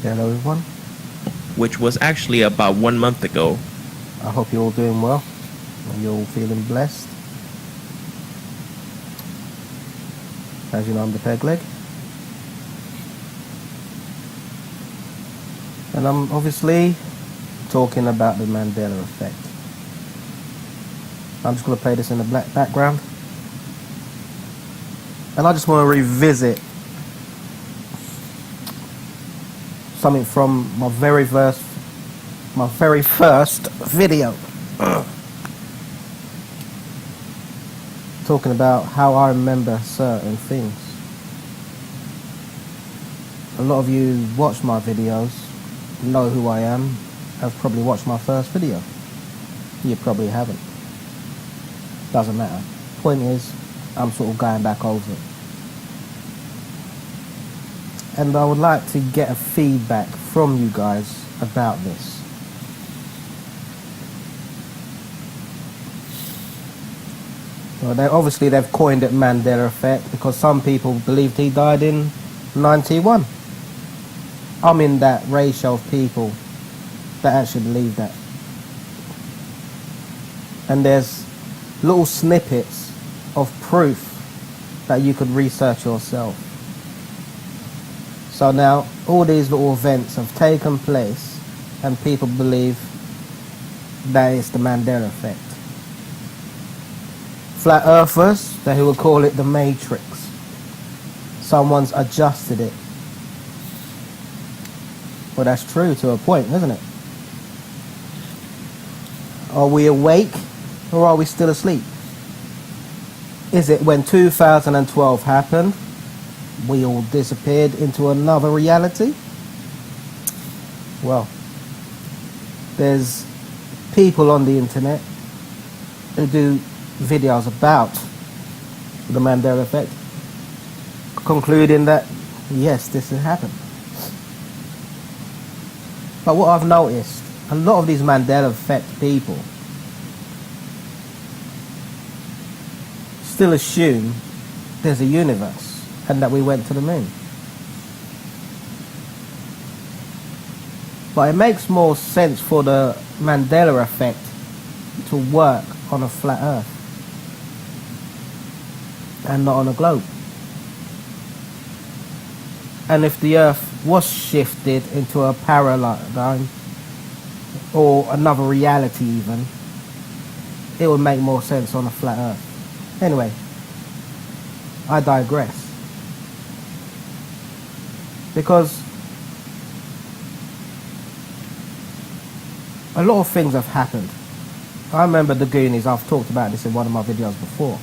Hello everyone, which was actually about 1 month ago. I hope you're all doing well and you're all feeling blessed. As you know, I'm the peg leg. And I'm obviously talking about the Mandela effect. I'm just going to play this in the black background. And I just want to revisit something from my very first video. Talking about how I remember certain things. A lot of you watch my videos, know who I am, have probably watched my first video. You probably haven't. Doesn't matter. Point is, I'm sort of going back over it. And I would like to get a feedback from you guys about this. Well, they've coined it Mandela effect because some people believed he died in 91. I'm in that ratio of people that actually believe that. And there's little snippets of proof that you could research yourself. So now all these little events have taken place and people believe that it's the Mandela effect. Flat earthers, they will call it the Matrix. Someone's adjusted it. Well, that's true to a point, isn't it? Are we awake or are we still asleep? Is it when 2012 happened, we all disappeared into another reality? Well, there's people on the internet who do videos about the Mandela effect, concluding that yes, this has happened. But what I've noticed, a lot of these Mandela effect people still assume there's a universe and that we went to the moon. But it makes more sense for the Mandela effect to work on a flat earth and not on a globe. And if the earth was shifted into a paradigm or another reality even, it would make more sense on a flat earth. Anyway, I digress. Because a lot of things have happened. I remember the Goonies, I've talked about this in one of my videos before,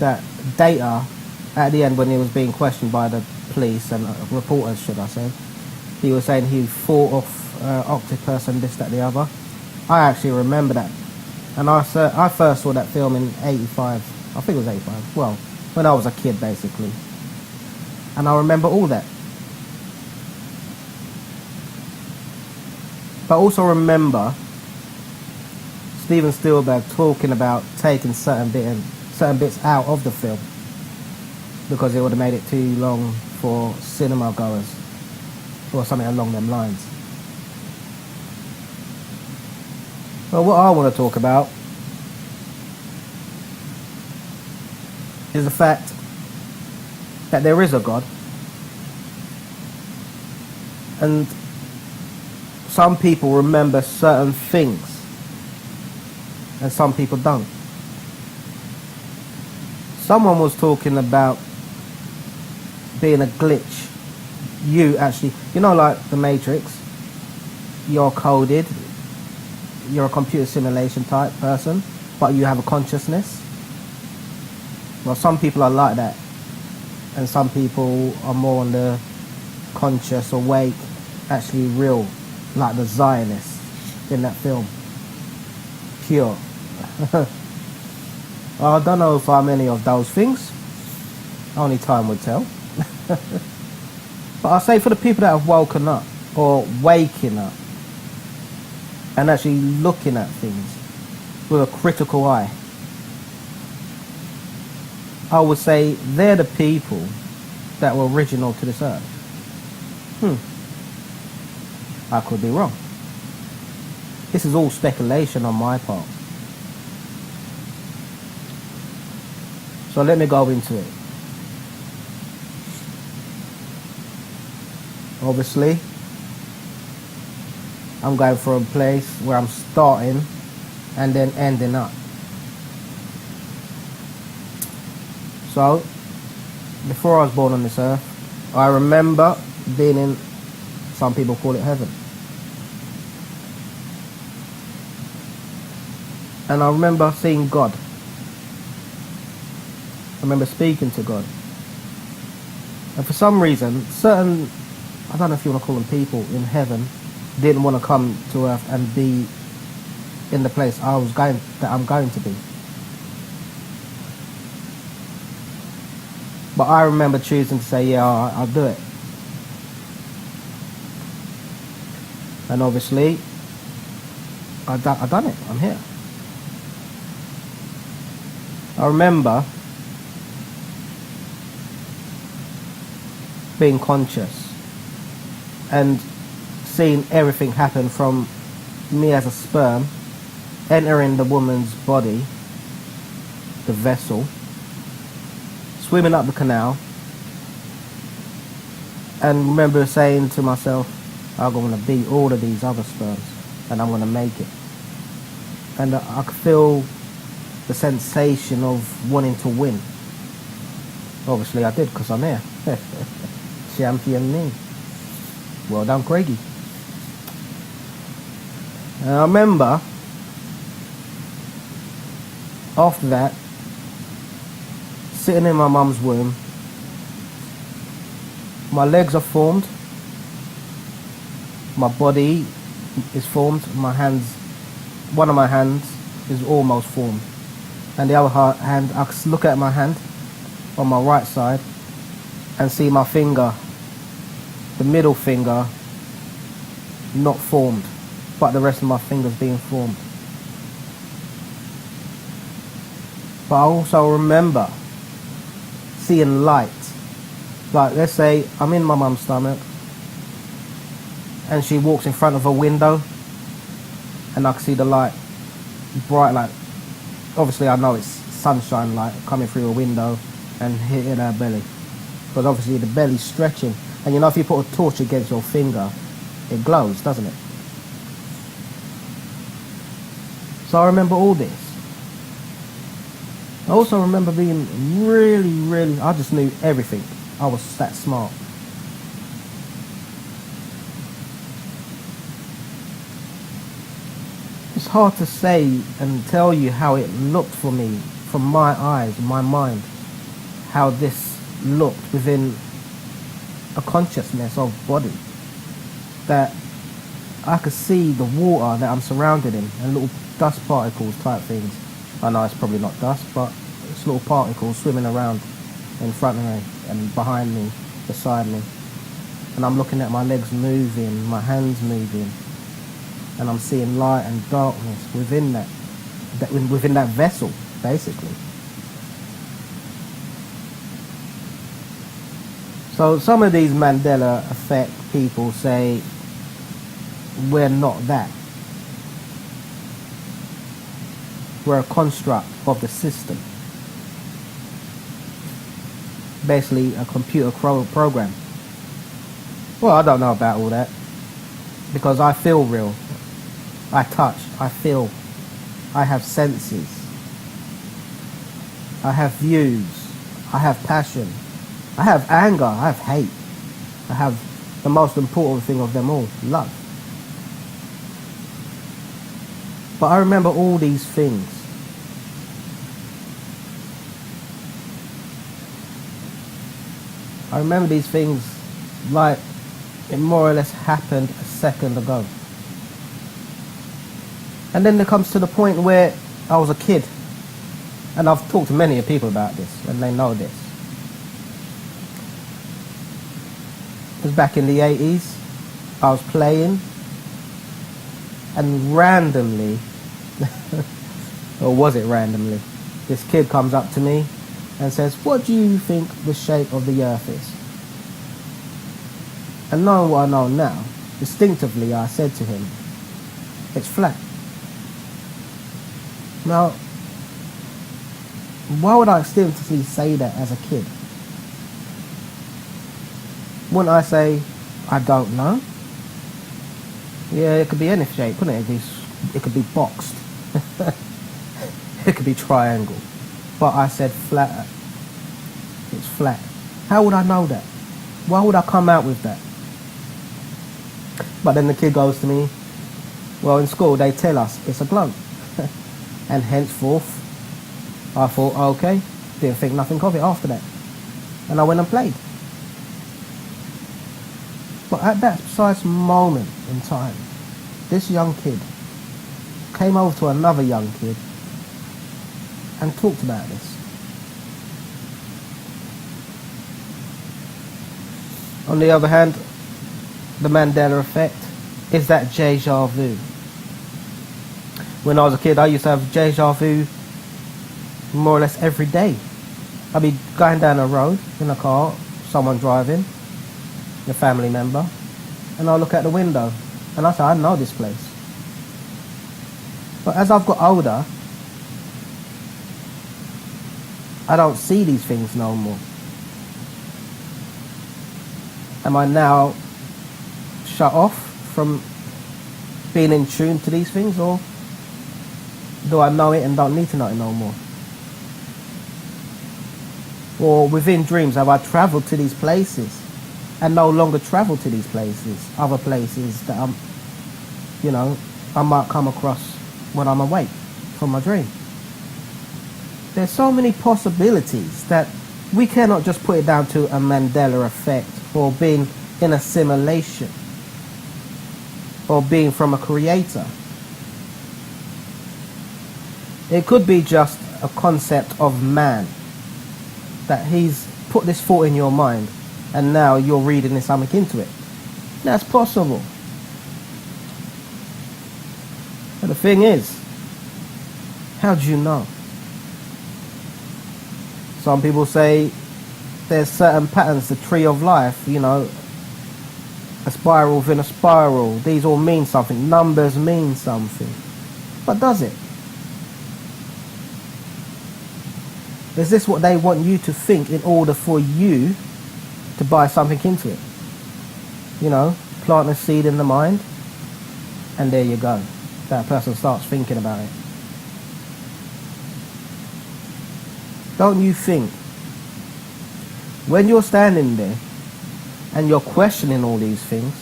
that Data, at the end when he was being questioned by the police and reporters, should I say, he was saying he fought off octopus and this, that, the other. I actually remember that. And I first saw that film in 85, I think it was 85, well, when I was a kid basically. And I remember all that. But I also remember Steven Spielberg talking about taking certain bits out of the film because it would have made it too long for cinema goers or something along them lines. Well, what I want to talk about is the fact that there is a God, and some people remember certain things and some people don't. Someone was talking about being a glitch. You actually, like the Matrix, you're coded, you're a computer simulation type person, but you have a consciousness. Well, some people are like that, and some people are more on the conscious, awake, actually real, like the Zionists in that film. Pure. I don't know if I'm any of those things. Only time would tell. But I say for the people that have woken up or waking up and actually looking at things with a critical eye, I would say they're the people that were original to this earth. I could be wrong. This is all speculation on my part. So let me go into it. Obviously, I'm going from a place where I'm starting and then ending up. So, before I was born on this earth, I remember being in, some people call it heaven. And I remember seeing God. I remember speaking to God. And for some reason, certain, I don't know if you want to call them people in heaven, didn't want to come to earth and be in the place I'm going to be. But I remember choosing to say, yeah, I'll do it. And obviously, I've done it. I'm here. I remember being conscious and seeing everything happen from me as a sperm entering the woman's body, the vessel, swimming up the canal, and remember saying to myself, I'm going to beat all of these other sperms and I'm going to make it. And I could feel the sensation of wanting to win. Obviously I did, because I'm here. Champion me. Well done, Craigie. And I remember after that sitting in my mum's womb. My legs are formed, my body is formed, my hands, one of my hands is almost formed, and the other hand, I can look at my hand on my right side and see my finger, the middle finger, not formed, but the rest of my fingers being formed. But I also remember seeing light. Like, let's say I'm in my mum's stomach and she walks in front of a window and I can see the light, bright light. Obviously I know it's sunshine light coming through a window and hitting her belly, because obviously the belly's stretching, and you know if you put a torch against your finger it glows, doesn't it? So I remember all this. I also remember being really, I just knew everything. I was that smart. It's hard to say and tell you how it looked for me, from my eyes, my mind, how this looked within a consciousness of body. That I could see the water that I'm surrounded in, and little dust particles type things. I know it's probably not dust, but it's little particles swimming around in front of me and behind me, beside me. And I'm looking at my legs moving, my hands moving, and I'm seeing light and darkness within that vessel, basically. So some of these Mandela effect people say we're not that. We're a construct of the system. Basically a computer program. Well, I don't know about all that, because I feel real. I touch, I feel, I have senses, I have views, I have passion, I have anger, I have hate, I have the most important thing of them all, love. But I remember all these things. I remember these things like it more or less happened a second ago. And then there comes to the point where I was a kid, and I've talked to many people about this, and they know this. It was back in the 80s, I was playing, and randomly, or was it randomly, this kid comes up to me and says, what do you think the shape of the earth is? And knowing what I know now, Instinctively, I said to him, it's flat. Now, why would I instinctively say that as a kid? Wouldn't I say, I don't know? Yeah, it could be any shape, couldn't it? It could be boxed. It could be triangle. But I said flat. It's flat. How would I know that? Why would I come out with that? But then the kid goes to me, well, in school they tell us it's a globe. And henceforth, I thought, okay, didn't think nothing of it after that. And I went and played. But at that precise moment in time, this young kid came over to another young kid and talked about this. On the other hand, the Mandela effect is that déjà vu. When I was a kid, I used to have déjà vu more or less every day. I'd be going down a road in a car, someone driving, a family member, and I'll look out the window and I say, I know this place. But as I've got older, I don't see these things no more. Am I now shut off from being in tune to these things, or do I know it and don't need to know it no more? Or within dreams, have I travelled to these places and no longer travel to these places, other places that I might come across when I'm awake from my dream? There's so many possibilities that we cannot just put it down to a Mandela effect or being in assimilation or being from a creator. It could be just a concept of man, that he's put this thought in your mind and now you're reading something into it. That's possible. But the thing is, how do you know? Some people say there's certain patterns, the tree of life, a spiral within a spiral. These all mean something. Numbers mean something. But does it? Is this what they want you to think in order for you to buy something into it? Plant a seed in the mind, and there you go. That person starts thinking about it. Don't you think, when you're standing there and you're questioning all these things,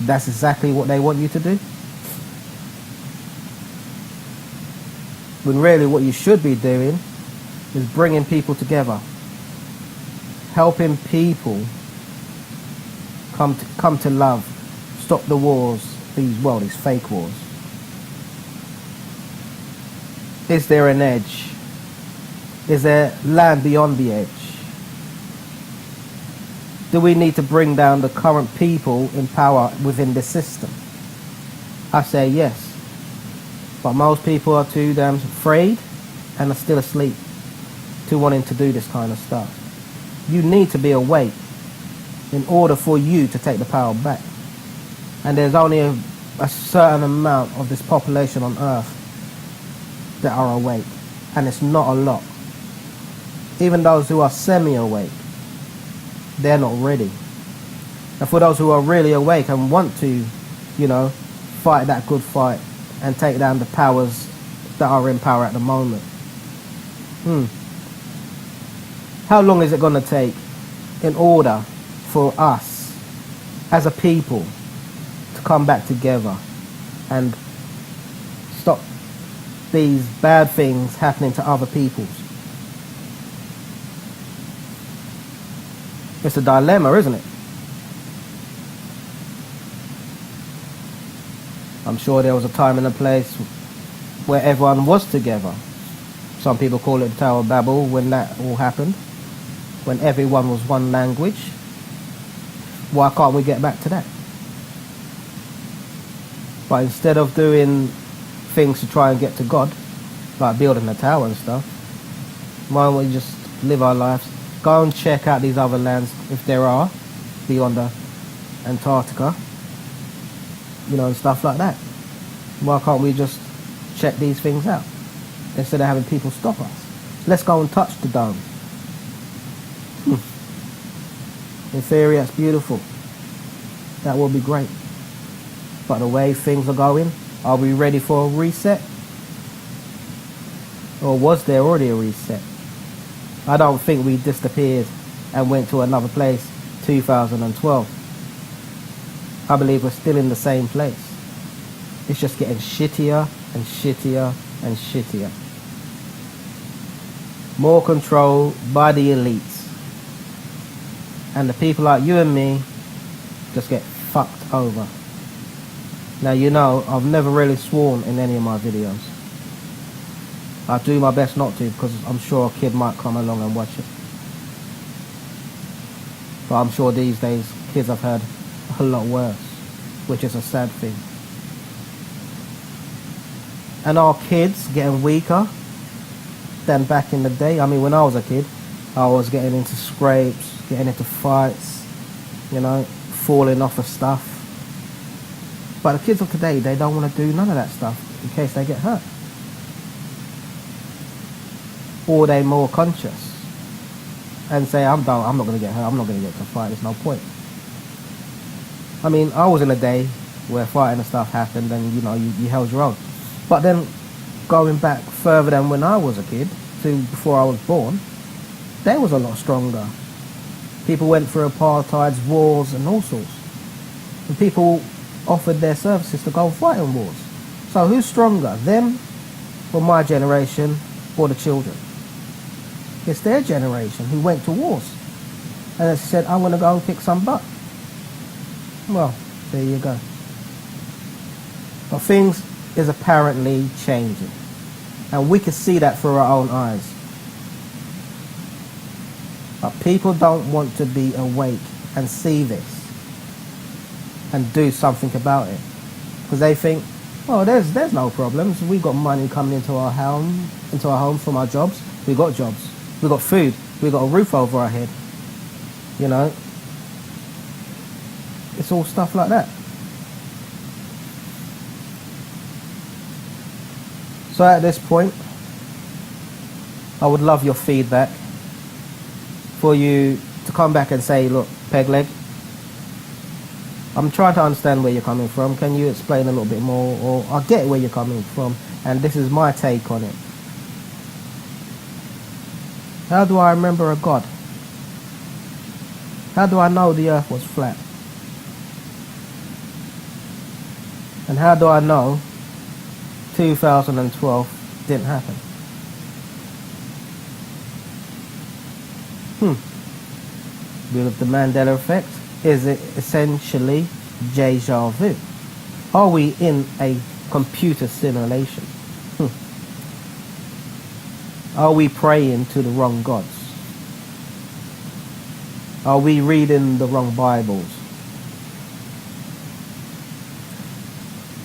that's exactly what they want you to do? When really what you should be doing is bringing people together, helping people come to love, stop the wars, these fake wars. Is there an edge? Is there land beyond the edge? Do we need to bring down the current people in power within the system? I say yes. But most people are too damn afraid and are still asleep to wanting to do this kind of stuff. You need to be awake in order for you to take the power back. And there's only a certain amount of this population on Earth that are awake. And it's not a lot. Even those who are semi-awake, they're not ready. And for those who are really awake and want to, fight that good fight and take down the powers that are in power at the moment. How long is it going to take in order for us as a people to come back together and stop these bad things happening to other peoples? It's a dilemma, isn't it? I'm sure there was a time and a place where everyone was together. Some people call it the Tower of Babel when that all happened, when everyone was one language. Why can't we get back to that? But instead of doing things to try and get to God, like building a tower and stuff, why don't we just live our lives? Go and check out these other lands, if there are, beyond Antarctica. and stuff like that. Why can't we just check these things out instead of having people stop us? Let's go and touch the dome. In theory, that's beautiful. That will be great. But the way things are going, are we ready for a reset? Or was there already a reset? I don't think we disappeared and went to another place 2012. I believe we're still in the same place. It's just getting shittier and shittier and shittier. More control by the elites. And the people like you and me just get fucked over. Now, I've never really sworn in any of my videos. I do my best not to, because I'm sure a kid might come along and watch it. But I'm sure these days kids have heard a lot worse, which is a sad thing. And are kids getting weaker than back in the day? I mean, when I was a kid, I was getting into scrapes, getting into fights, falling off of stuff. But the kids of today, they don't want to do none of that stuff in case they get hurt. Or they're more conscious and say, I'm not going to get hurt, I'm not going to get to fight, there's no point. I mean, I was in a day where fighting and stuff happened and, you held your own. But then, going back further than when I was a kid, to before I was born, they was a lot stronger. People went through apartheids, wars and all sorts. And people offered their services to go fight in wars. So who's stronger, them or my generation or the children? It's their generation who went to wars. And they said, I'm going to go and kick some butt. Well, there you go. But things is apparently changing. And we can see that through our own eyes. But people don't want to be awake and see this and do something about it. Because they think, oh, there's no problems. We've got money coming into our home from our jobs. We've got jobs. We've got food. We've got a roof over our head. It's all stuff like that. So at this point, I would love your feedback for you to come back and say, look, Pegleg, I'm trying to understand where you're coming from. Can you explain a little bit more? Or I get where you're coming from, and this is my take on it. How do I remember a God? How do I know the earth was flat? And how do I know 2012 didn't happen? With the Mandela effect, is it essentially deja vu? Are we in a computer simulation? Are we praying to the wrong gods? Are we reading the wrong Bibles?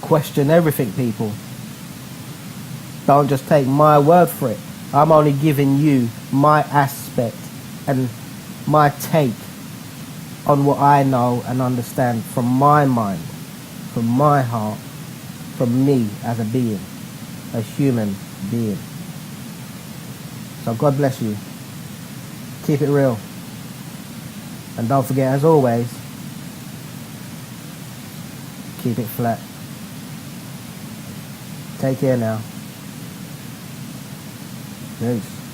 Question everything, people. Don't just take my word for it. I'm only giving you my aspect and my take on what I know and understand from my mind, from my heart, from me as a being, a human being. So God bless you. Keep it real. And don't forget, as always, keep it flat. Take care now. Peace.